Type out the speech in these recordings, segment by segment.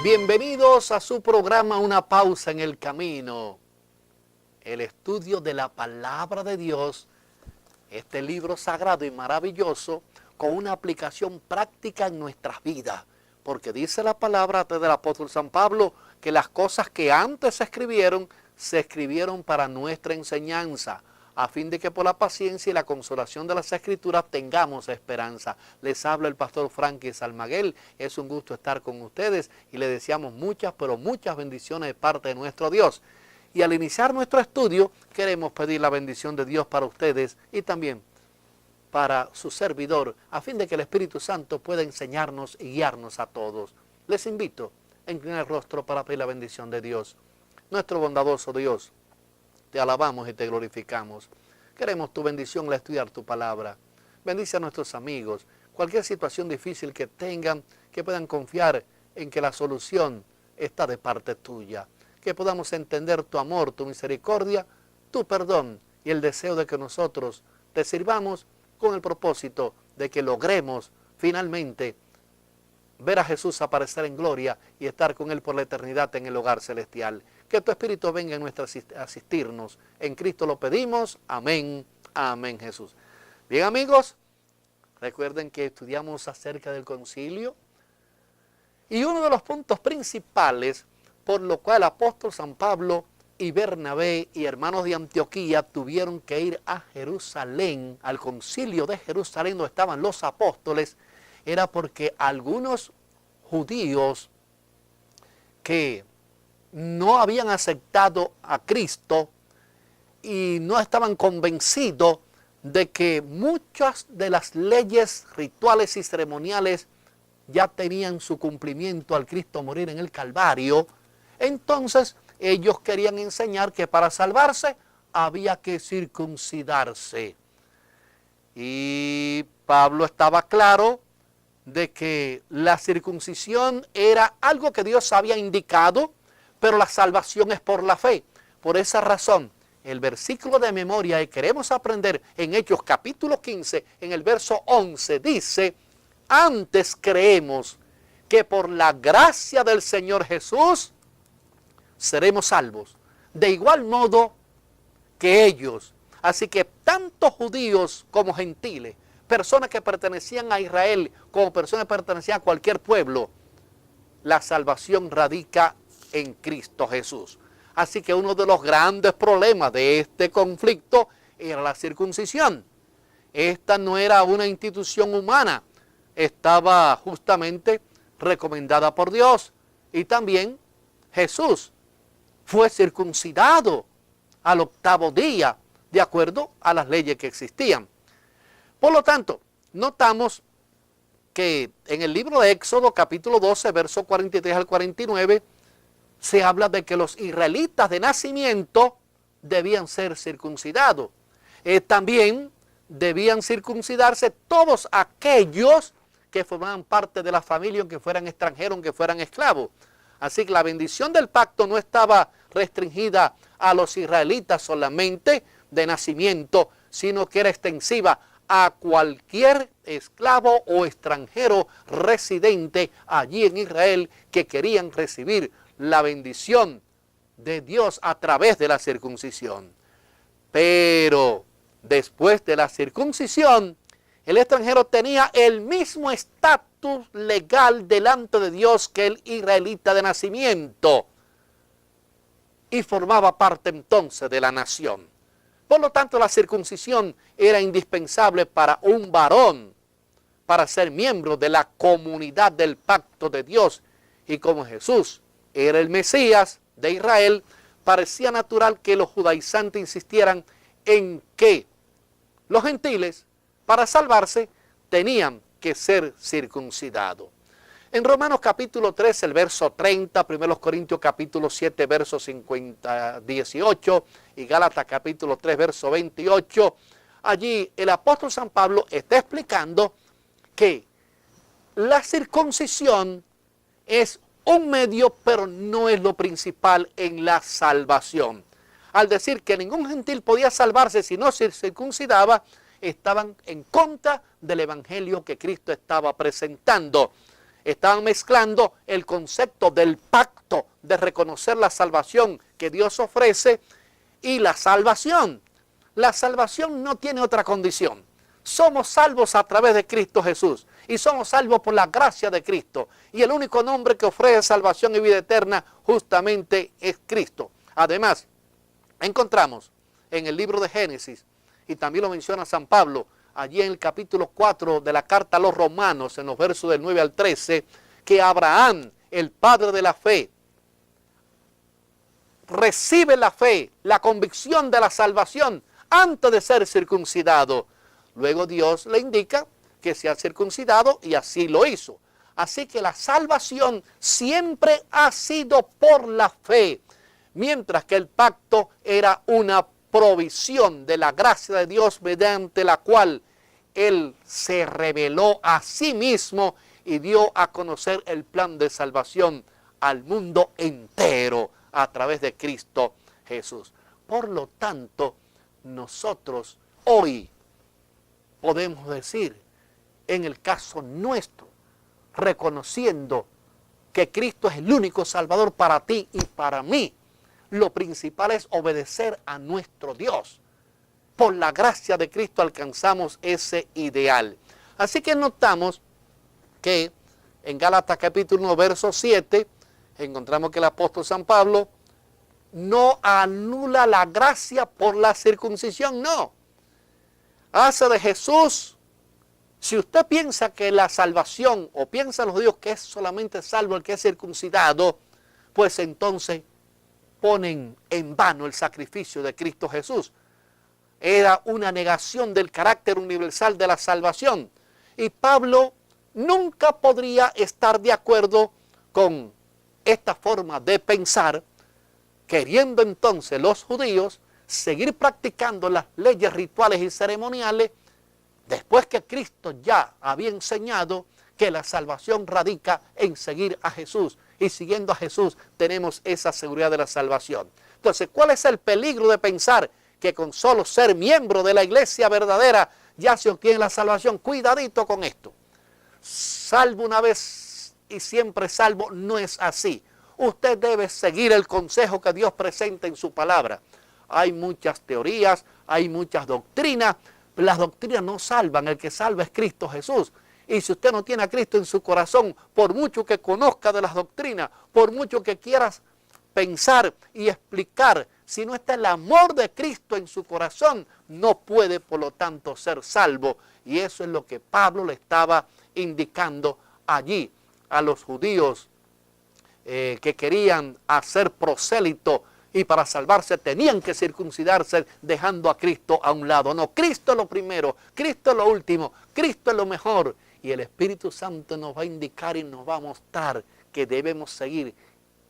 Bienvenidos a su programa Una Pausa en el Camino, el estudio de la Palabra de Dios, este libro sagrado y maravilloso con una aplicación práctica en nuestras vidas, porque dice la palabra del apóstol San Pablo que las cosas que antes se escribieron para nuestra enseñanza, a fin de que por la paciencia y la consolación de las Escrituras tengamos esperanza. Les habla el pastor Frankie Salmaguel. Es un gusto estar con ustedes y les deseamos muchas, pero muchas bendiciones de parte de nuestro Dios. Y al iniciar nuestro estudio, queremos pedir la bendición de Dios para ustedes y también para su servidor, a fin de que el Espíritu Santo pueda enseñarnos y guiarnos a todos. Les invito a inclinar el rostro para pedir la bendición de Dios. Nuestro bondadoso Dios, te alabamos y te glorificamos. Queremos tu bendición al estudiar tu palabra. Bendice a nuestros amigos. Cualquier situación difícil que tengan, que puedan confiar en que la solución está de parte tuya. Que podamos entender tu amor, tu misericordia, tu perdón y el deseo de que nosotros te sirvamos con el propósito de que logremos finalmente ver a Jesús aparecer en gloria y estar con Él por la eternidad en el hogar celestial. Que tu Espíritu venga a asistirnos. En Cristo lo pedimos. Amén. Amén, Jesús. Bien, amigos, recuerden que estudiamos acerca del concilio. Y uno de los puntos principales por lo cual el apóstol San Pablo y Bernabé y hermanos de Antioquía tuvieron que ir a Jerusalén, al concilio de Jerusalén donde estaban los apóstoles, era porque algunos judíos que no habían aceptado a Cristo y no estaban convencidos de que muchas de las leyes rituales y ceremoniales ya tenían su cumplimiento al Cristo morir en el Calvario. Entonces ellos querían enseñar que para salvarse había que circuncidarse. Y Pablo estaba claro de que la circuncisión era algo que Dios había indicado, pero la salvación es por la fe. Por esa razón, el versículo de memoria que queremos aprender en Hechos capítulo 15, en el verso 11, dice: antes creemos que por la gracia del Señor Jesús seremos salvos, de igual modo que ellos. Así que tanto judíos como gentiles, personas que pertenecían a Israel como personas que pertenecían a cualquier pueblo, la salvación radica en Cristo Jesús. Así que uno de los grandes problemas de este conflicto era la circuncisión. Esta no era una institución humana, estaba justamente recomendada por Dios. Y también Jesús fue circuncidado al 8º día, de acuerdo a las leyes que existían. Por lo tanto, notamos que en el libro de Éxodo, capítulo 12, verso 43 al 49, se habla de que los israelitas de nacimiento debían ser circuncidados. También debían circuncidarse todos aquellos que formaban parte de la familia, aunque fueran extranjeros, aunque fueran esclavos. Así que la bendición del pacto no estaba restringida a los israelitas solamente de nacimiento, sino que era extensiva a cualquier esclavo o extranjero residente allí en Israel que querían recibir la bendición de Dios a través de la circuncisión. Pero después de la circuncisión, el extranjero tenía el mismo estatus legal delante de Dios que el israelita de nacimiento y formaba parte entonces de la nación. Por lo tanto, la circuncisión era indispensable para un varón, para ser miembro de la comunidad del pacto de Dios. Y como Jesús era el Mesías de Israel, parecía natural que los judaizantes insistieran en que los gentiles, para salvarse, tenían que ser circuncidados. En Romanos capítulo 3, el verso 30, 1 Corintios capítulo 7, verso 18, y Gálatas capítulo 3, verso 28, allí el apóstol San Pablo está explicando que la circuncisión es un medio, pero no es lo principal en la salvación. Al decir que ningún gentil podía salvarse si no se circuncidaba, estaban en contra del evangelio que Cristo estaba presentando. Estaban mezclando el concepto del pacto de reconocer la salvación que Dios ofrece y la salvación. La salvación no tiene otra condición. Somos salvos a través de Cristo Jesús y somos salvos por la gracia de Cristo. Y el único nombre que ofrece salvación y vida eterna justamente es Cristo. Además, encontramos en el libro de Génesis, y también lo menciona San Pablo, allí en el capítulo 4 de la carta a los Romanos, en los versos del 9 al 13, que Abraham, el padre de la fe, recibe la fe, la convicción de la salvación antes de ser circuncidado. Luego Dios le indica que se ha circuncidado y así lo hizo. Así que la salvación siempre ha sido por la fe, mientras que el pacto era una provisión de la gracia de Dios mediante la cual Él se reveló a sí mismo y dio a conocer el plan de salvación al mundo entero a través de Cristo Jesús. Por lo tanto, nosotros hoy podemos decir, en el caso nuestro, reconociendo que Cristo es el único Salvador para ti y para mí, lo principal es obedecer a nuestro Dios. Por la gracia de Cristo alcanzamos ese ideal. Así que notamos que en Gálatas capítulo 1, verso 7, encontramos que el apóstol San Pablo no anula la gracia por la circuncisión, no. Hace de Jesús, si usted piensa que la salvación, o piensa los judíos que es solamente salvo el que es circuncidado, pues entonces ponen en vano el sacrificio de Cristo Jesús. Era una negación del carácter universal de la salvación. Y Pablo nunca podría estar de acuerdo con esta forma de pensar, queriendo entonces los judíos seguir practicando las leyes rituales y ceremoniales, después que Cristo ya había enseñado que la salvación radica en seguir a Jesús. Y siguiendo a Jesús tenemos esa seguridad de la salvación. Entonces, ¿cuál es el peligro de pensar que con solo ser miembro de la iglesia verdadera ya se obtiene la salvación? Cuidadito con esto. Salvo una vez y siempre salvo, no es así. Usted debe seguir el consejo que Dios presenta en su palabra. Hay muchas teorías, hay muchas doctrinas. Las doctrinas no salvan, el que salva es Cristo Jesús. Y si usted no tiene a Cristo en su corazón, por mucho que conozca de las doctrinas, por mucho que quieras pensar y explicar, si no está el amor de Cristo en su corazón, no puede por lo tanto ser salvo. Y eso es lo que Pablo le estaba indicando allí a los judíos que querían hacer prosélito y para salvarse tenían que circuncidarse dejando a Cristo a un lado. No, Cristo es lo primero, Cristo es lo último, Cristo es lo mejor. Y el Espíritu Santo nos va a indicar y nos va a mostrar que debemos seguir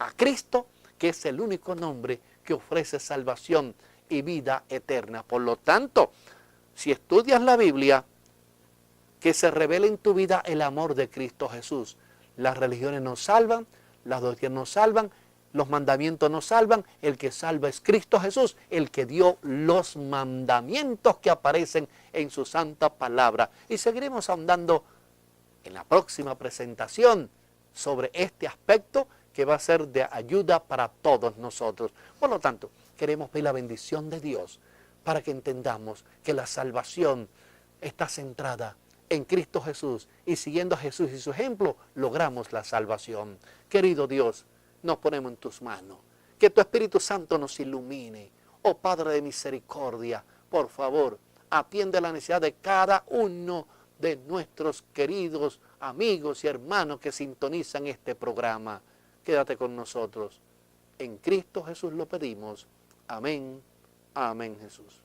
a Cristo, que es el único nombre que ofrece salvación y vida eterna. Por lo tanto, si estudias la Biblia, que se revele en tu vida el amor de Cristo Jesús. Las religiones nos salvan, las doctrinas nos salvan, los mandamientos nos salvan. El que salva es Cristo Jesús, el que dio los mandamientos que aparecen en su santa palabra. Y seguiremos ahondando en la próxima presentación sobre este aspecto que va a ser de ayuda para todos nosotros. Por lo tanto, queremos pedir la bendición de Dios para que entendamos que la salvación está centrada en Cristo Jesús y siguiendo a Jesús y su ejemplo logramos la salvación. Querido Dios, nos ponemos en tus manos. Que tu Espíritu Santo nos ilumine. Oh Padre de misericordia, por favor, atiende la necesidad de cada uno de nuestros queridos amigos y hermanos que sintonizan este programa. Quédate con nosotros. En Cristo Jesús lo pedimos. Amén. Amén, Jesús.